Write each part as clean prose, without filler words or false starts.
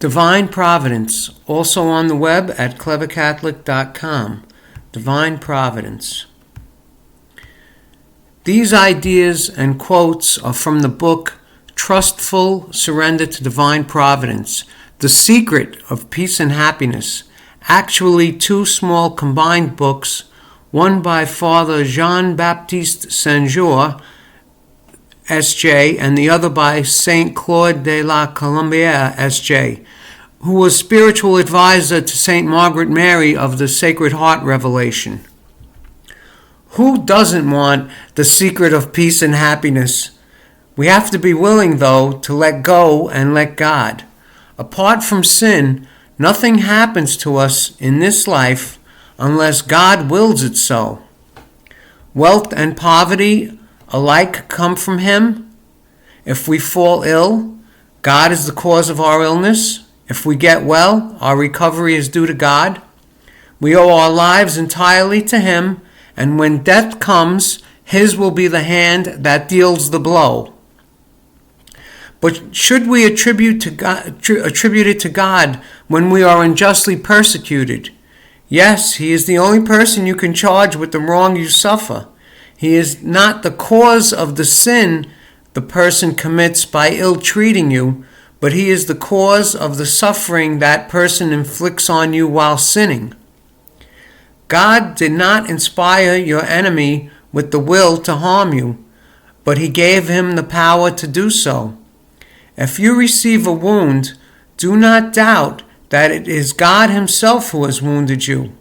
Divine Providence, also on the web at clevercatholic.com. Divine Providence. These ideas and quotes are from the book Trustful Surrender to Divine Providence, The Secret of Peace and Happiness, actually two small combined books, one by Father Jean-Baptiste Saint-Jean, S.J., and the other by Saint Claude de la Colombière, S.J., who was spiritual advisor to Saint Margaret Mary of the Sacred Heart Revelation. Who doesn't want the secret of peace and happiness? We have to be willing, though, to let go and let God. Apart from sin, nothing happens to us in this life unless God wills it so. Wealth and poverty alike come from Him. If we fall ill, God is the cause of our illness. If we get well, our recovery is due to God. We owe our lives entirely to Him, and when death comes, His will be the hand that deals the blow. But should we attribute it to God when we are unjustly persecuted? Yes, He is the only person you can charge with the wrong you suffer. He is not the cause of the sin the person commits by ill-treating you, but He is the cause of the suffering that person inflicts on you while sinning. God did not inspire your enemy with the will to harm you, but He gave him the power to do so. If you receive a wound, do not doubt that it is God Himself who has wounded you.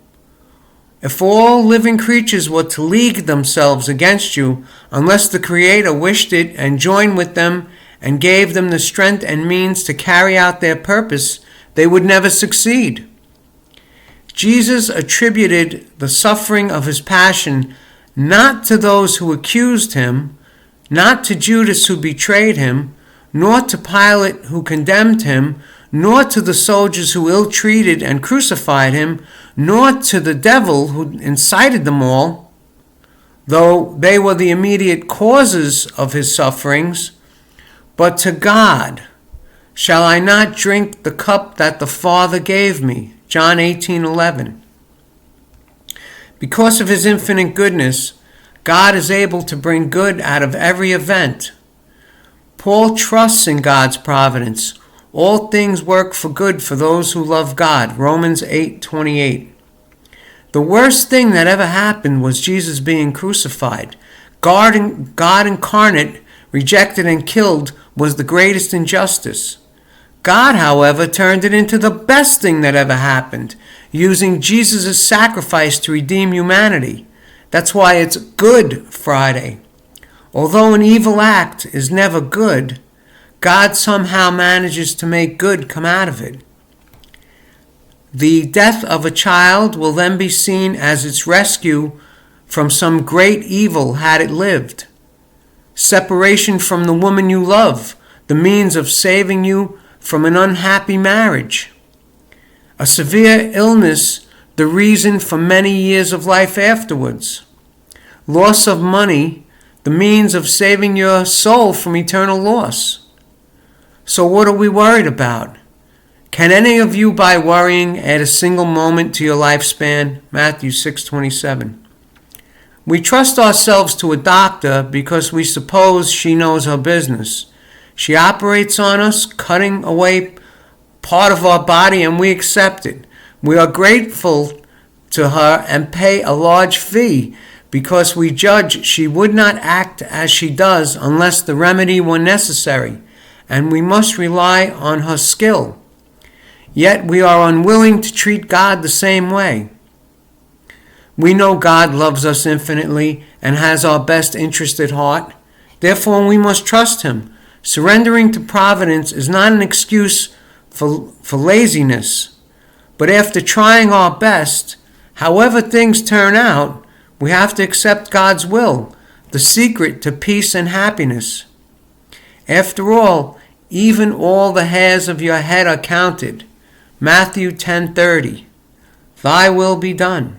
If all living creatures were to league themselves against you, unless the Creator wished it and joined with them and gave them the strength and means to carry out their purpose, they would never succeed. Jesus attributed the suffering of His passion not to those who accused Him, not to Judas who betrayed Him, nor to Pilate who condemned Him, nor to the soldiers who ill-treated and crucified Him, nor to the devil who incited them all, though they were the immediate causes of His sufferings, but to God. Shall I not drink the cup that the Father gave me? John 18:11. Because of His infinite goodness, God is able to bring good out of every event. Paul trusts in God's providence. All things work for good for those who love God. Romans 8:28. The worst thing that ever happened was Jesus being crucified. God incarnate, rejected and killed, was the greatest injustice. God, however, turned it into the best thing that ever happened, using Jesus' sacrifice to redeem humanity. That's why it's Good Friday. Although an evil act is never good, God somehow manages to make good come out of it. The death of a child will then be seen as its rescue from some great evil had it lived. Separation from the woman you love, the means of saving you from an unhappy marriage. A severe illness, the reason for many years of life afterwards. Loss of money, the means of saving your soul from eternal loss. So what are we worried about? Can any of you, by worrying, add a single moment to your lifespan? Matthew 6:27. We trust ourselves to a doctor because we suppose she knows her business. She operates on us, cutting away part of our body, and we accept it. We are grateful to her and pay a large fee because we judge she would not act as she does unless the remedy were necessary, and we must rely on her skill. Yet we are unwilling to treat God the same way. We know God loves us infinitely and has our best interest at heart. Therefore, we must trust Him. Surrendering to providence is not an excuse for laziness, but after trying our best, however things turn out, we have to accept God's will, the secret to peace and happiness. After all, even all the hairs of your head are counted. Matthew 10:30. Thy will be done.